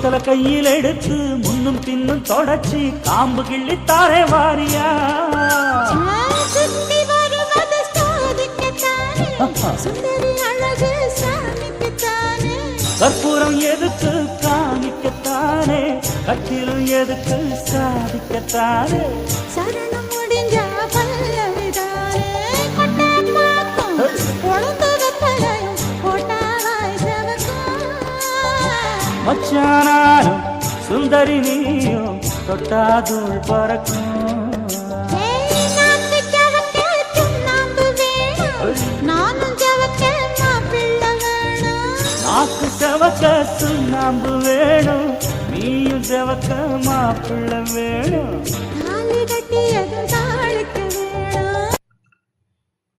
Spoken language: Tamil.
பித்தளை கையில் எடுத்து முன்னும் பின்னும் தொடச்சி காம்பு கிள்ளித்தாரே வாரியா சுத்தி வருவது சாதிக்கத்தானே சுந்தரி அழகு சாமிக்குத்தானே கற்பூரம் எதுக்கு காமிக்கத்தானே கட்டிலும் எதுக்கு சாதிக்கத்தானே சரணம் முடிஞ்ச பல்லவிதானே கொட்டாமாக்கும் உழந்து வெத்தலையும் போட்டாவாய் செவக்கும் மச்சானாலும் சுந்தரி நீயும் தொட்டாதூள் பறக்கும் நாக்கு ஜவக்க சுண்ணாம்பு வேணும் நானும் ஜவக்க மாப்பிள்ளை வேணும் நாக்கு செவக்க சுண்ணாம்பு வேணும் நீயும் செவக்க மாப்பிள்ளை வேணும் தாலி கட்டியதும்